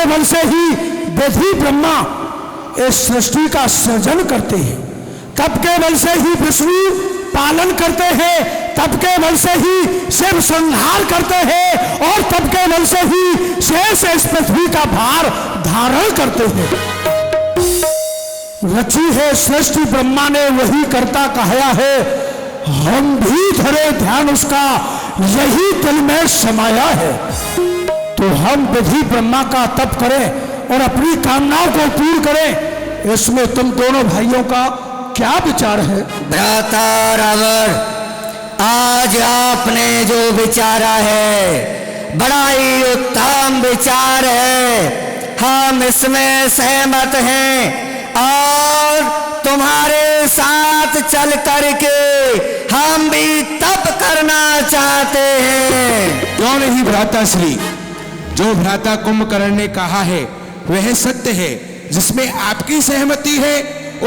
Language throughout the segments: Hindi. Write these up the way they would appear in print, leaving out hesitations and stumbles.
बल से ही विधि ब्रह्मा इस सृष्टि का सृजन करते हैं, तप के बल से ही विष्णु पालन करते हैं, तप के बल से ही शिव संहार करते हैं और तप के बल से ही शेष इस पृथ्वी का भार धारण करते हैं। रची है सृष्टि ब्रह्मा ने वही करता कहा है, हम भी धरे ध्यान उसका यही दिल में समाया है। तो हम विधि ब्रह्मा का तप करें और अपनी कामनाओं को पूर्ण करें, इसमें तुम दोनों भाइयों का क्या विचार है? भ्राता रावण, आज आपने जो विचारा है बड़ा ही उत्तम विचार है, हम इसमें सहमत हैं और तुम्हारे साथ चल करके हम भी तप करना चाहते हैं। क्यों नहीं भ्राता श्री, जो भ्राता कुंभकर्ण ने कहा है वह सत्य है। जिसमें आपकी सहमति है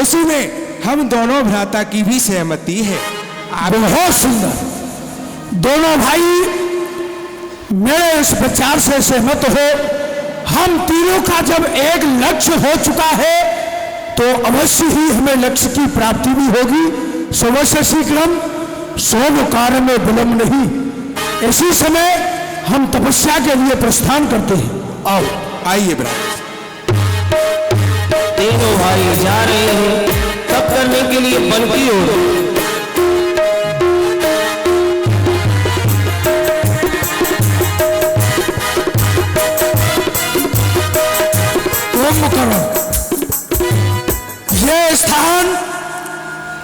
उसी में हम दोनों भ्राता की भी सहमति है। बहुत सुंदर, दोनों भाई मेरे इस विचार से सहमत हो। हम तीनों का जब एक लक्ष्य हो चुका है तो अवश्य ही हमें लक्ष्य की प्राप्ति भी होगी। सर्वस्य शीघ्रम सोम कार्य में विलंब नहीं। इसी समय हम तपस्या के लिए प्रस्थान करते हैं। आओ आइए भ्राता। तीनों भाई जा रहे हैं तप करने के लिए वन की ओर। कुंभकर्ण, यह स्थान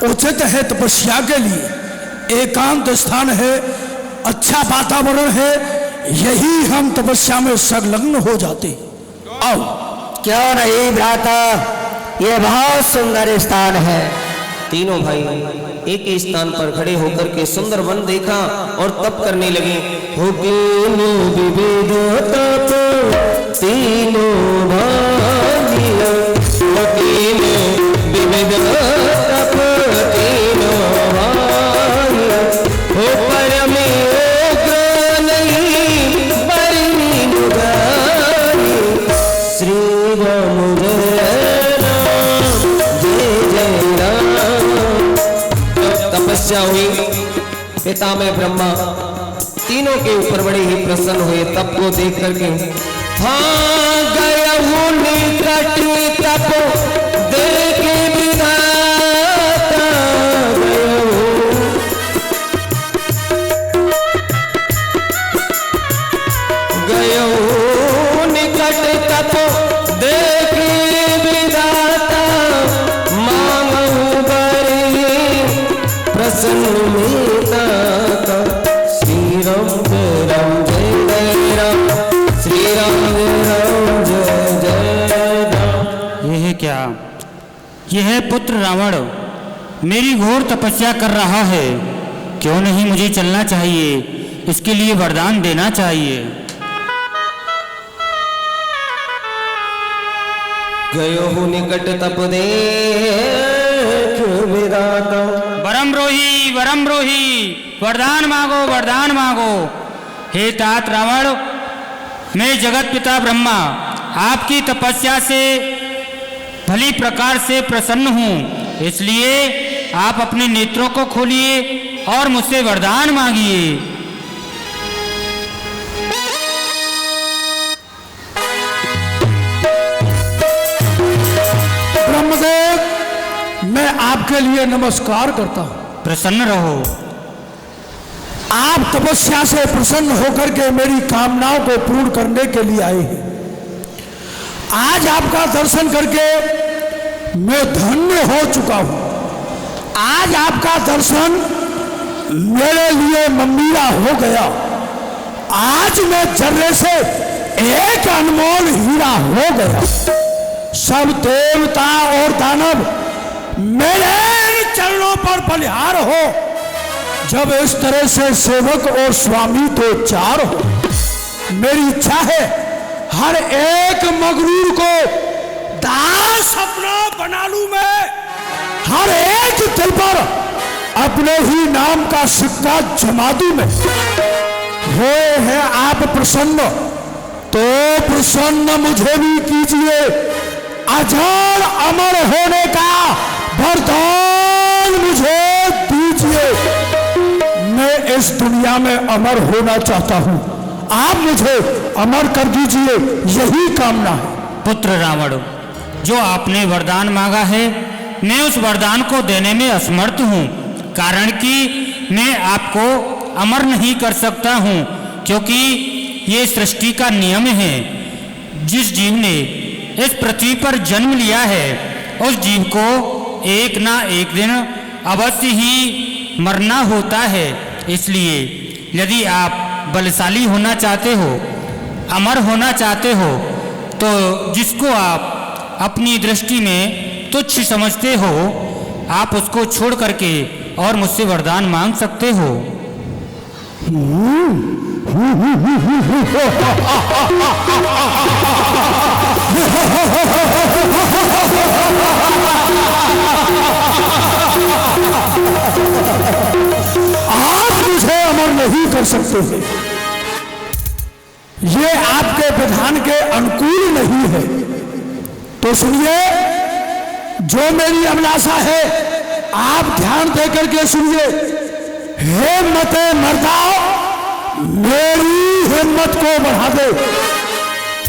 उचित है तपस्या के लिए, एकांत स्थान है, अच्छा वातावरण है, यही हम तपस्या में संलग्न हो जाते। आओ। क्यों नहीं भ्राता, ये बहुत सुंदर स्थान है। तीनों भाई एक ही स्थान पर खड़े होकर के सुंदर वन देखा और तप करने लगे। हो तीनों विविध तप तीनों भाइयों, हो तीनों विविध तप तीनों भाइयों, हो परम उग्र नहीं बरनी मुरारी, श्री राम जय राम जय जय राम। तपस्या हुई, पितामह ब्रह्मा तीनों के ऊपर बड़े ही प्रसन्न हुए। तप को देख करके हाँ गया हूँ निकट तप देखे विधाता, गया हूँ निकट तप देखे विधाता, मांगू बरी प्रसन्न मेता का, श्री राम जय राम जय जय राम, श्री राम जय जय राम। यह क्या, यह पुत्र रावण मेरी घोर तपस्या कर रहा है। क्यों नहीं मुझे चलना चाहिए, इसके लिए वरदान देना चाहिए। गयो हूँ निकट तप देख विधाता। वरमरोही वरदान मांगो, वरदान मांगो। हे तात रावण, मैं जगत पिता ब्रह्मा आपकी तपस्या से भली प्रकार से प्रसन्न हूँ, इसलिए आप अपने नेत्रों को खोलिए और मुझसे वरदान मांगिए। ब्रह्मदेव, मैं आपके लिए नमस्कार करता हूं। प्रसन्न रहो। आप तपस्या से प्रसन्न होकर के मेरी कामनाओं को पूर्ण करने के लिए आए हैं। आज आपका दर्शन करके मैं धन्य हो चुका हूं। आज आपका दर्शन मेरे लिए मम्मीला हो गया। आज मैं जर्रे से एक अनमोल हीरा हो गया। सब देवता और दानव मेरे चरणों पर बलिहार हो। जब इस तरह से सेवक और स्वामी तो चार हो, मेरी इच्छा है हर एक मगरूर को दास अपना बना लूं मैं। हर एक दिल पर अपने ही नाम का सिक्का जमा दूं मैं। हुए हैं आप प्रसन्न तो प्रसन्न मुझे भी कीजिए, अजर अमर होने का वरदान मुझे दीजिए। मैं इस दुनिया में अमर होना चाहता हूं, आप मुझे अमर कर दीजिए, यही कामना है। पुत्र रावण, जो आपने वरदान मांगा है, मैं उस वरदान को देने में असमर्थ हूँ, कारण कि मैं आपको अमर नहीं कर सकता हूँ, क्योंकि ये सृष्टि का नियम है। जिस जीव ने इस पृथ्वी पर जन्म लिया है, उस जीव को एक ना एक दिन अवश्य ही मरना होता है। इसलिए यदि आप बलशाली होना चाहते हो, अमर होना चाहते हो, तो जिसको आप अपनी दृष्टि में तुच्छ समझते हो, आप उसको छोड़ करके और मुझसे वरदान मांग सकते हो। आप मुझे अमर नहीं कर सकते हैं, ये आपके विधान के अनुकूल नहीं है। तो सुनिए, जो मेरी अभिलाषा है आप ध्यान देकर के सुनिए। हे मते मर्दा, मेरी हिम्मत को बढ़ा दे,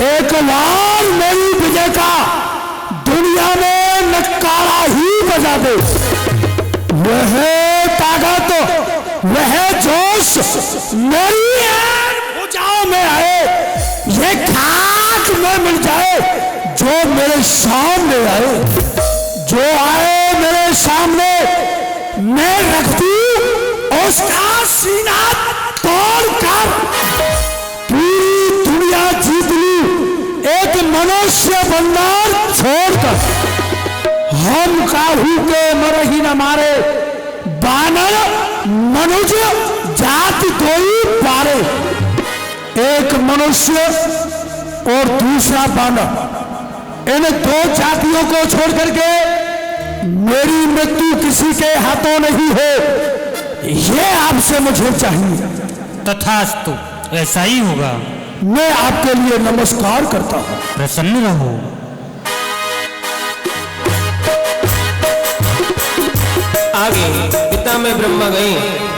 एक बार मेरी विजय का दुनिया में नकारा ही बजा दे। वह ताकत, वह जोश मेरी भुजाओं में आए, ये खाक में मिल जाए जो मेरे सामने आए। जो आए मेरे सामने, मैं रख दूं उसका सीना तोड़कर पूरी दुनिया जीत लूं, एक मनुष्य बंदर छोड़कर। हम काहू के मर ही न मारे, बानर मनुष्य जाति कोई पारे। एक मनुष्य और दूसरा बानर, इन दो जातियों को छोड़ करके मेरी मृत्यु किसी के हाथों नहीं है, ये आपसे मुझे चाहिए। तथास्तु, ऐसा ही होगा। मैं आपके लिए नमस्कार करता हूं। प्रसन्न रहो। आगे पिता में ब्रह्मा गए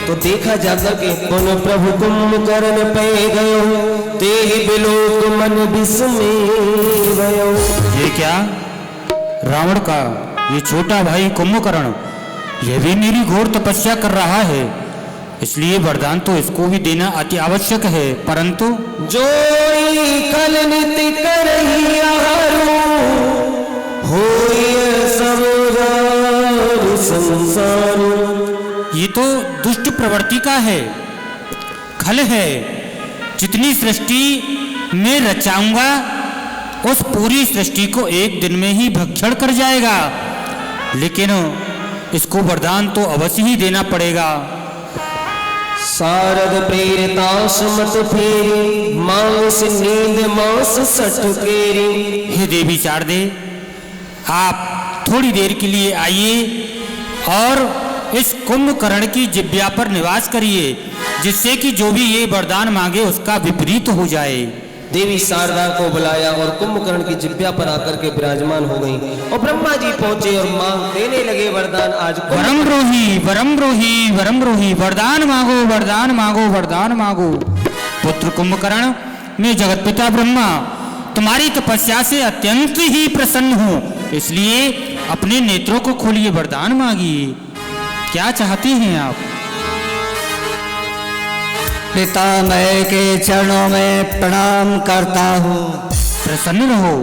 तो देखा जाकर के पुन प्रभु कुंभकर्ण पे गयो, ते ही बिलोक मन विस्मय भयो। ये क्या? रावण का ये छोटा भाई कुंभकर्ण, यह भी मेरी घोर तपस्या कर रहा है, इसलिए वरदान तो इसको भी देना अति आवश्यक है। परंतु जो कल नित करही आहारो, होय समुदाय संसार। ये तो दुष्ट प्रवृत्ति का है, खल है। जितनी सृष्टि मैं रचाऊंगा, उस पूरी सृष्टि को एक दिन में ही भक्षण कर जाएगा। लेकिन इसको वरदान तो अवश्य ही देना पड़ेगा। शारद प्रेरिताश मत फेरी, मांस नींद मांस सट केरी। हे देवी शारदे, आप थोड़ी देर के लिए आइए और इस कुंभकर्ण की जिह्वा पर निवास करिए, जिससे कि जो भी ये वरदान मांगे उसका विपरीत हो जाए। देवी शारदा को बुलाया और कुंभकर्ण की जिह्वा पर आकर के विराजमान हो गई, और ब्रह्मा जी पहुंचे और मांग देने लगे वरदान। आज वरम रोही वरम रोही वरम रोही, वरदान मांगो वरदान मांगो वरदान मांगो। पुत्र कुंभकर्ण, मैं जगत पिता ब्रह्मा तुम्हारी तपस्या से अत्यंत ही प्रसन्न हूँ, इसलिए अपने नेत्रों को खोलिए, वरदान मांगिए। क्या चाहते हैं आप? पितामह के चरणों में प्रणाम करता हूँ। प्रसन्न रहो।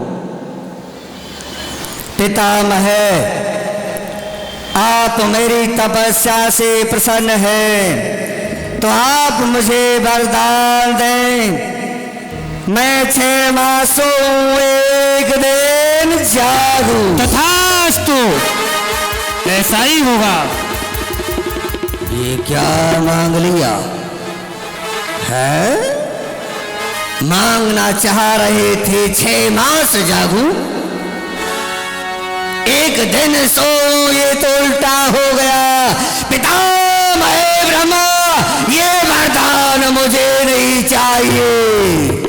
पितामह, आप मेरी तपस्या से प्रसन्न हैं, तो आप मुझे वरदान दें। मैं 6 मासों एक दिन जागूं। तथास्तु, ऐसा ही होगा। ये क्या मांग लिया है? मांगना चाह रहे थे 6 मास जागूं, एक दिन सो, ये तो उल्टा हो गया। पितामह ब्रह्मा, ये वरदान मुझे नहीं चाहिए।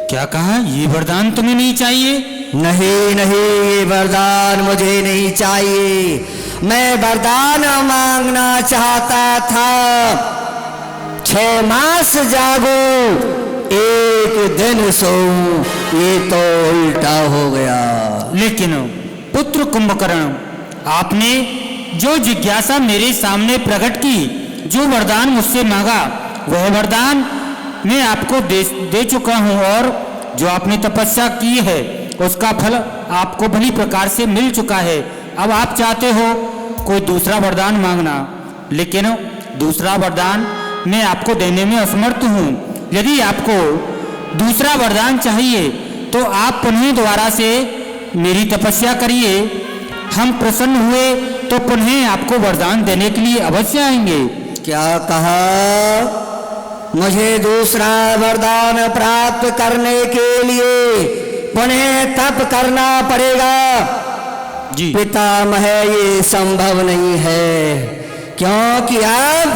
क्या कहा? ये वरदान तुम्हें नहीं चाहिए? नहीं नहीं, ये वरदान मुझे नहीं चाहिए। मैं वरदान मांगना चाहता था, 6 मास जागूं, 1 दिन सोऊं, ये तो उल्टा हो गया। लेकिन पुत्र कुंभकर्ण, आपने जो जिज्ञासा मेरे सामने प्रकट की, जो वरदान मुझसे मांगा, वह वरदान मैं आपको दे चुका हूं, और जो आपने तपस्या की है उसका फल आपको भली प्रकार से मिल चुका है। अब आप चाहते हो कोई दूसरा वरदान मांगना, लेकिन दूसरा वरदान मैं आपको देने में असमर्थ हूं। यदि आपको दूसरा वरदान चाहिए तो आप पुनः दोबारा से मेरी तपस्या करिए। हम प्रसन्न हुए तो पुनः आपको वरदान देने के लिए अवश्य आएंगे। क्या कहा? मुझे दूसरा वरदान प्राप्त करने के लिए पुनः तप करना पड़ेगा? जी पितामह, ये संभव नहीं है, क्योंकि अब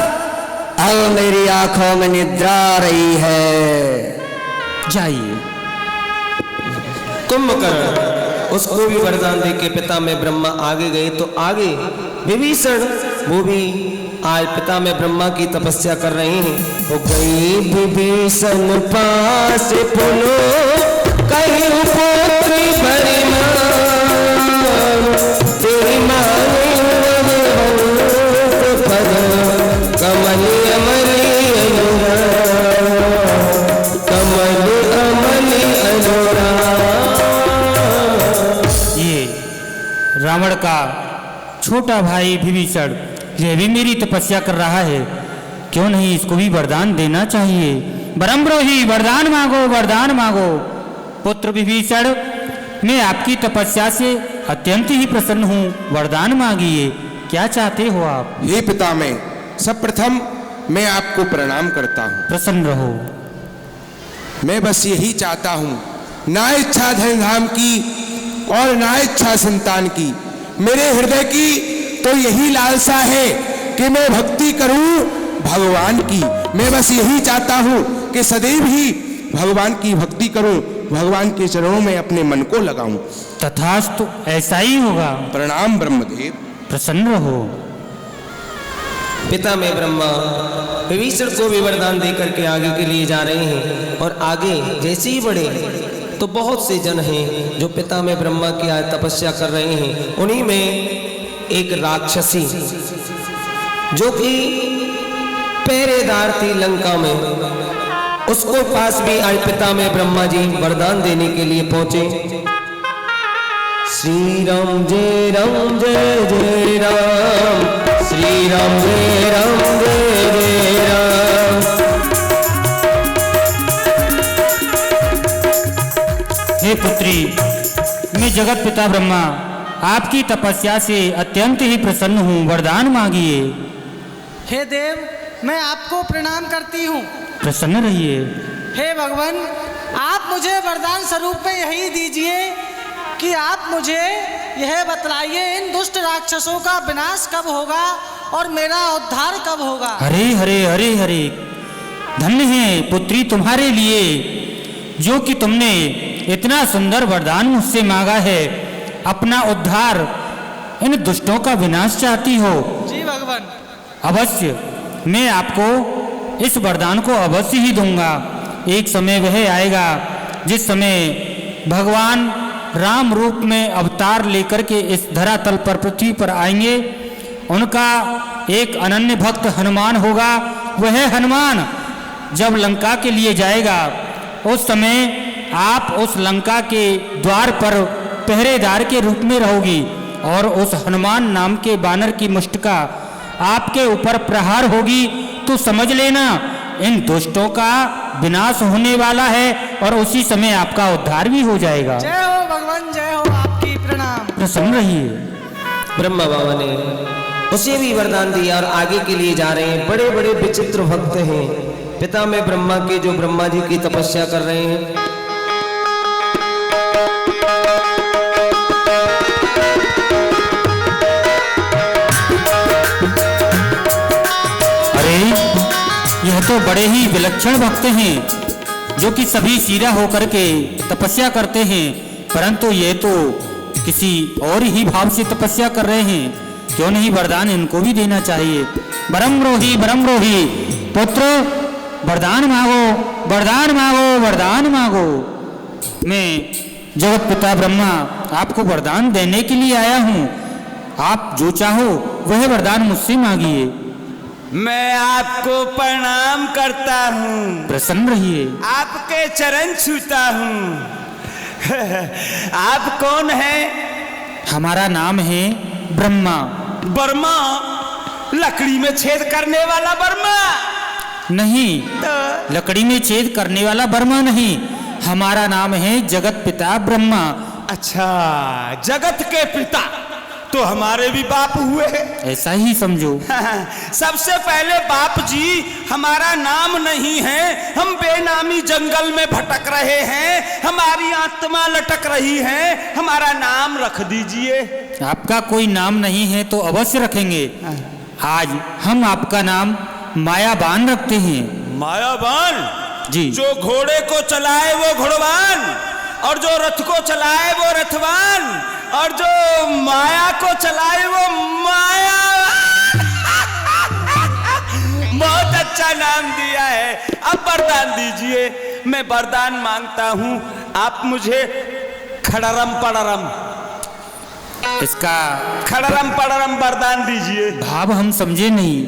मेरी आंखों में निद्रा आ रही है। जाइए। कुंभकर्ण उसको भी वरदान दे के पिता में ब्रह्मा आगे गए, तो आगे विभीषण वो भी आज पिता में ब्रह्मा की तपस्या कर रहे हैं। तो गई विभीषण पास पुनो, कहीं पुत्र परिमाण, तेरी मांगे पद, कमल अमली अनुराग, कमल अमली अनुराग। ये रावण का छोटा भाई विभीषण, यह भी मेरी तपस्या कर रहा है, क्यों नहीं इसको भी वरदान देना चाहिए। ब्रह्मरोही, वरदान मांगो, वरदान मांगो। पुत्र विभीषण, मैं आपकी तपस्या से अत्यंत ही प्रसन्न हूँ, वरदान मांगिए, क्या चाहते हो आप? हे पितामह, सब प्रथम मैं आपको प्रणाम करता हूँ। प्रसन्न रहो। मैं बस यही चाहता हूँ, ना इच्छा धन धाम की और ना इच्छा संतान की, मेरे हृदय की तो यही लालसा है कि मैं भक्ति करूं भगवान की। मैं बस यही चाहता हूं कि सदैव ही भगवान की भक्ति करूं, भगवान के चरणों में अपने मन को लगाऊं। तथास्तु, ऐसा ही होगा। प्रणाम ब्रह्मदेव। प्रसन्न रहो। पिता में ब्रह्मा विभीषण को भी वरदान दे करके आगे के लिए जा रहे हैं, और आगे जैसे ही बढ़े तो बहुत से जन हैं जो पिता में ब्रह्मा की आज तपस्या कर रहे हैं। उन्हीं में एक राक्षसी जो कि पहरेदार थी लंका में, उसको पास भी आज पिता में ब्रह्मा जी वरदान देने के लिए पहुंचे। श्री राम जय राम जय जय राम, श्री राम जय राम जय जय राम। हे पुत्री, मैं जगत पिता ब्रह्मा आपकी तपस्या से अत्यंत ही प्रसन्न हूँ, वरदान मांगिए। हे देव, मैं आपको प्रणाम करती हूँ। प्रसन्न रहिए। हे भगवान, आप मुझे वरदान स्वरूप में यही दीजिए कि आप मुझे यह बतलाइए, इन दुष्ट राक्षसों का विनाश कब होगा और मेरा उद्धार कब होगा। हरे हरे हरे हरे, धन्य है पुत्री तुम्हारे लिए, जो कि तुमने इतना सुंदर वरदान मुझसे मांगा है। अपना उद्धार, इन दुष्टों का विनाश चाहती हो। जी भगवान। अवश्य, मैं आपको इस वरदान को अवश्य ही दूंगा। एक समय वह आएगा जिस समय भगवान राम रूप में अवतार लेकर के इस धरातल पर, पृथ्वी पर आएंगे। उनका एक अनन्य भक्त हनुमान होगा। वह हनुमान जब लंका के लिए जाएगा, उस समय आप उस लंका के द्वार पर पहरेदार के रूप में रहोगी, और उस हनुमान नाम के बानर की मुष्टिका आपके ऊपर प्रहार होगी, तो समझ लेना इन दुष्टों का विनाश होने वाला है, और उसी समय आपका उद्धार भी हो जाएगा। जय हो भगवान, जय हो, आपकी प्रणाम। प्रसन्न रहिए। ब्रह्मा बाबा ने उसे भी वरदान दिया और आगे के लिए जा रहे हैं। बड़े बड़े विचित्र भक्त हैं पिता में ब्रह्मा के, जो ब्रह्मा जी की तपस्या कर रहे हैं। अरे, यह तो बड़े ही विलक्षण भक्त हैं, जो कि सभी सीरा होकर के तपस्या करते हैं, परंतु ये तो किसी और ही भाव से तपस्या कर रहे हैं। क्यों नहीं वरदान इनको भी देना चाहिए। ब्रह्मरोही पुत्र वरदान मांगो, वरदान मांगो, वरदान मांगो। मैं जगत पिता ब्रह्मा आपको वरदान देने के लिए आया हूँ। आप जो चाहो वह वरदान मुझसे मांगिए। मैं आपको प्रणाम करता हूँ, प्रसन्न रहिए। आपके चरण छूता हूँ। आप कौन हैं? हमारा नाम है ब्रह्मा। बर्मा? लकड़ी में छेद करने वाला बर्मा? नहीं, तो लकड़ी में छेद करने वाला बर्मा नहीं, हमारा नाम है जगत पिता ब्रह्मा। अच्छा, जगत के पिता तो हमारे भी बाप हुए। ऐसा ही समझो। सबसे पहले बाप जी, हमारा नाम नहीं है, हम बेनामी जंगल में भटक रहे हैं, हमारी आत्मा लटक रही है, हमारा नाम रख दीजिए। आपका कोई नाम नहीं है तो अवश्य रखेंगे। आज हम आपका नाम मायाबान रखते हैं। मायाबान? जी। जो घोड़े को चलाए वो घोड़वान, और जो रथ को चलाए वो रथवान, और जो माया को चलाए वो माया। बहुत अच्छा नाम दिया है। अब वरदान दीजिए। मैं वरदान मांगता हूँ, आप मुझे खड़रम पड़रम, इसका खड़रम पड़रम वरदान दीजिए। भाव हम समझे नहीं।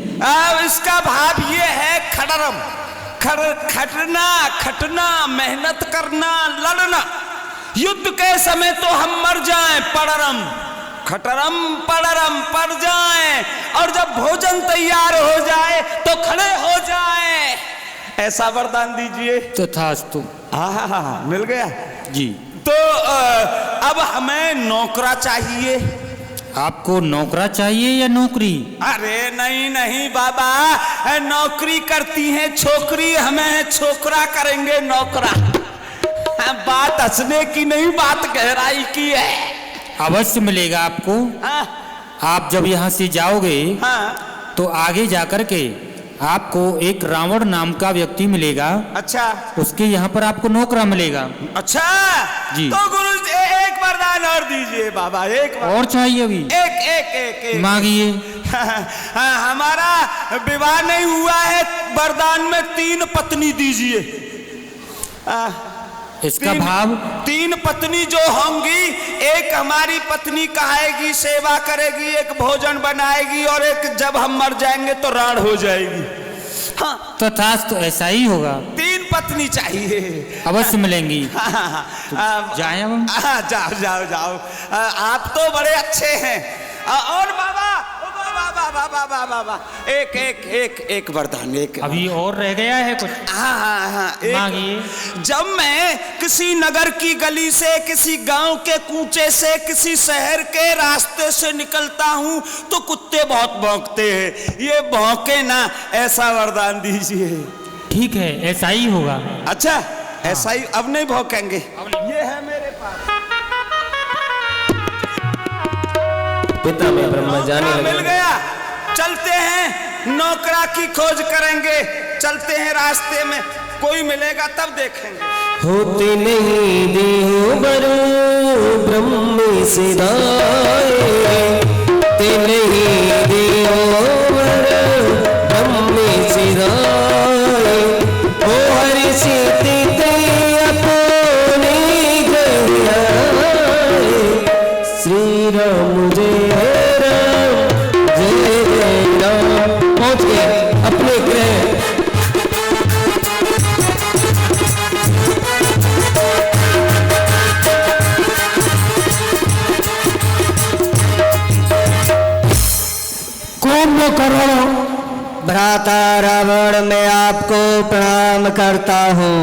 इसका भाव ये है, खड़रम खटना, खटना, मेहनत करना, लड़ना। युद्ध के समय तो हम मर जाएं, पड़रम खटरम पड़रम पड़ जाएं, और जब भोजन तैयार हो जाए तो खड़े हो जाएं। ऐसा वरदान दीजिए। तथास्तु। हाँ, मिल गया जी। तो अब हमें नौकरा चाहिए। आपको नौकरा चाहिए या नौकरी? अरे नहीं नहीं बाबा, नौकरी करती हैं छोकरी, हमें छोकरा करेंगे नौकरा। बात हंसने की नहीं, बात गहराई की है। अवश्य मिलेगा आपको। हाँ, आप जब यहाँ से जाओगे हाँ। तो आगे जाकर के आपको एक रावण नाम का व्यक्ति मिलेगा। अच्छा, उसके यहाँ पर आपको नौकरा मिलेगा। अच्छा जी। तो गुरु एक वरदान और दीजिए बाबा। एक और चाहिए अभी? एक एक एक, एक। मांगिए। हमारा विवाह नहीं हुआ है, वरदान में 3 पत्नी दीजिए। इसका भाव? 3 पत्नी जो होंगी, एक हमारी पत्नी कहाएगी, सेवा करेगी, एक भोजन बनाएगी, और एक जब हम मर जाएंगे तो राण हो जाएगी। हाँ, तथास्तु, ऐसा ही होगा। 3 पत्नी चाहिए। अवश्य मिलेंगी। जाएं अब हम? जाओ जाओ जाओ। आप तो बड़े अच्छे हैं। और बाबा बाबा, एक एक एक एक वरदान, एक। अभी और रह गया है कुछ? हाँ, मांगिए। जब मैं किसी नगर की गली से, किसी गांव के कूचे से, किसी शहर के रास्ते से निकलता हूँ तो कुत्ते बहुत भौंकते हैं। ये भौंके ना, ऐसा वरदान दीजिए। ठीक है, ऐसा ही होगा। अच्छा, ऐसा ही। अब नहीं भौंकेंगे। ये है मेरे पास। पिता में ब्रह्मा जाने लगे। मिल गया। चलते हैं, नौकरा की खोज करेंगे। चलते हैं, रास्ते में कोई मिलेगा तब देखेंगे। होते नहीं देहो बरो ब्रह्म सिदाए, ते नहीं देहो बरो ब्रह्म सिदाए। ओ हरि सीते ते अपने गया, श्री राम जय राम जय जय राम। पहुंच गए अपने ग्रह। कुंभकर्ण भ्राता रावण, मैं आपको प्रणाम करता हूँ।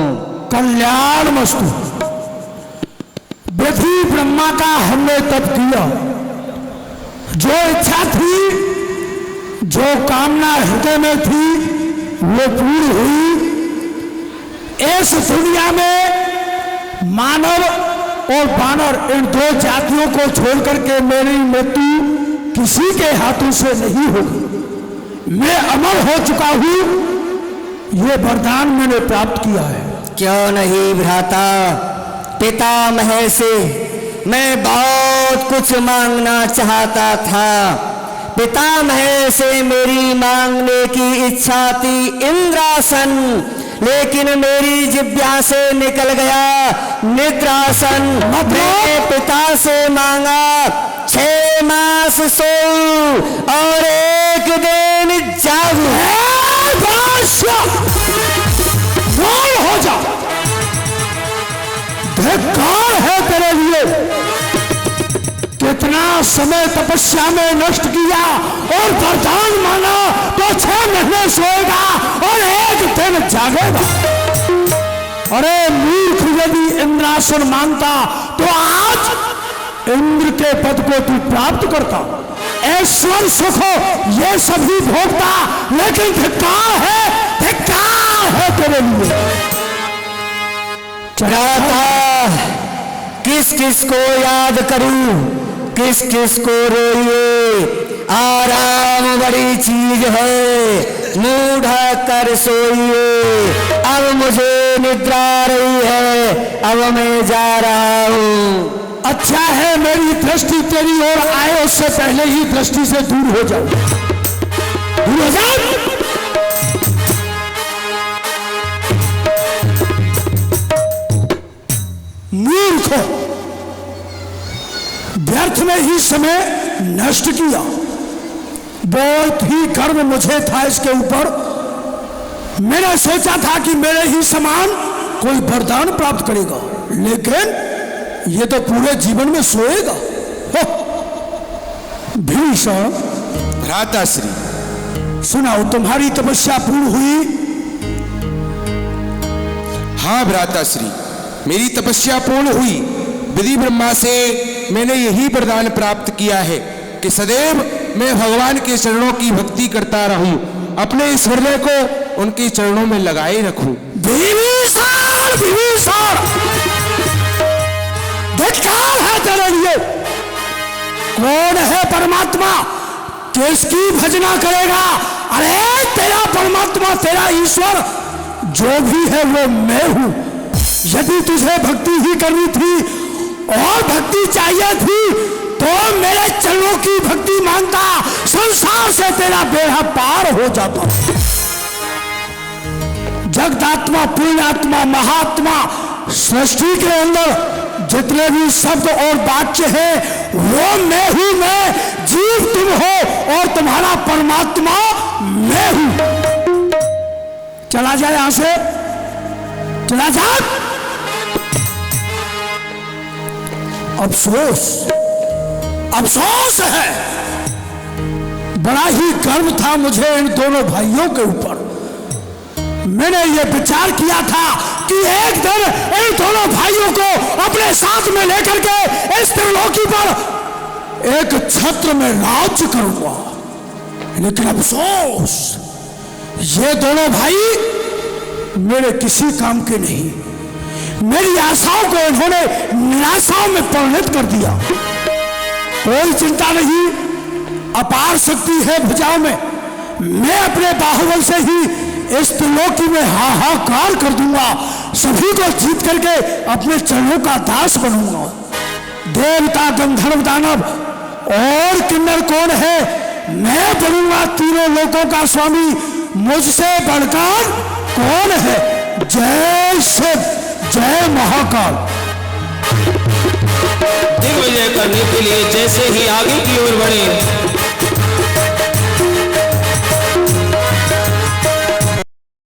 कल्याण मस्तु। विधि ब्रह्मा का हमने तप किया, जो इच्छा थी, जो कामना हृदय में थी, वो पूरी हुई। इस दुनिया में मानव और बानर, इन 2 जातियों को छोड़कर के मेरी मृत्यु किसी के हाथों से नहीं होगी। मैं अमर हो चुका हूं, ये वरदान मैंने प्राप्त किया है। क्यों नहीं भ्राता, पितामह से मैं बहुत कुछ मांगना चाहता था। पितामह से मेरी मांगने की इच्छा थी इंद्रासन, लेकिन मेरी जिह्वा से निकल गया निद्रासन। मैंने पिता से मांगा 6 मास सोऊं और 1 दिन जागूं। हो जा, धिक्कार है तेरे लिए। कितना समय तपस्या में नष्ट किया और वरदान माना तो 6 महीने सोएगा और 1 दिन जागेगा। अरे मूर्ख, यदि इंद्रासन मांगता तो आज इंद्र के पद को तू प्राप्त करता, ऐश्वर्य सुख ये सभी भोगता, लेकिन धिक्कार है तेरे लिए। किस किस को याद करूं, किस किस को रोइए। आराम बड़ी चीज है, मूढ़ कर सोइए। अब मुझे निद्रा रही है, अब मैं जा रहा हूं। अच्छा है मेरी दृष्टि तेरी ओर आए उससे पहले ही दृष्टि से दूर हो जाओ, दूर हो जाओ। मूर्ख, व्यर्थ में ही समय नष्ट किया। बहुत ही गर्व मुझे था इसके ऊपर। मैंने सोचा था कि मेरे ही समान कोई वरदान प्राप्त करेगा, लेकिन ये तो पूरे जीवन में सोएगा। भीषण भ्राताश्री, सुनाओ, तुम्हारी तपस्या पूर्ण हुई? हाँ भ्राताश्री, मेरी तपस्या पूर्ण हुई। विधि ब्रह्मा से मैंने यही वरदान प्राप्त किया है कि सदैव मैं भगवान के चरणों की भक्ति करता रहूं, अपने इस हृदय को उनके चरणों में लगाए रखूं। विभीषण, विभीषण, धिक्कार है तेरे लिए। कौन है परमात्मा, किसकी भजना करेगा? अरे तेरा परमात्मा, तेरा ईश्वर जो भी है वो मैं हूं। यदि तुझे भक्ति ही करनी थी और भक्ति चाहिए थी तो मेरे चरणों की भक्ति मांगता, संसार से तेरा बेड़ा पार हो जाता। जगदात्मा, पुण्यात्मा, महात्मा, सृष्टि के अंदर जितने भी शब्द और वाक्य हैं वो मैं हूं। मैं, जीव तुम हो और तुम्हारा परमात्मा मैं हूं। चला जाए यहां से, चला जा। अफसोस, अफसोस है, बड़ा ही गर्व था मुझे इन दोनों भाइयों के ऊपर। मैंने ये विचार किया था कि एक दिन इन दोनों भाइयों को अपने साथ में लेकर के इस त्रिलोकी पर एक छत्र में राज्य करूंगा, लेकिन अफसोस ये दोनों भाई मेरे किसी काम के नहीं। मेरी आशाओं को इन्होंने निराशाओं में परिणत कर दिया। कोई चिंता नहीं, अपार शक्ति है भुजाओं में। मैं अपने बाहुबल से ही इस त्रिलोकी में हाहाकार कर दूंगा, सभी को जीत करके अपने चरणों का दास बनूंगा। देवता, गंधर्व, दानव और किन्नर कौन है, मैं बनूंगा तीनों लोकों का स्वामी। मुझसे बढ़कर कौन है? जय शिव, जय महाकाल। दिग्विजय करने के लिए जैसे ही आगे की ओर बढ़े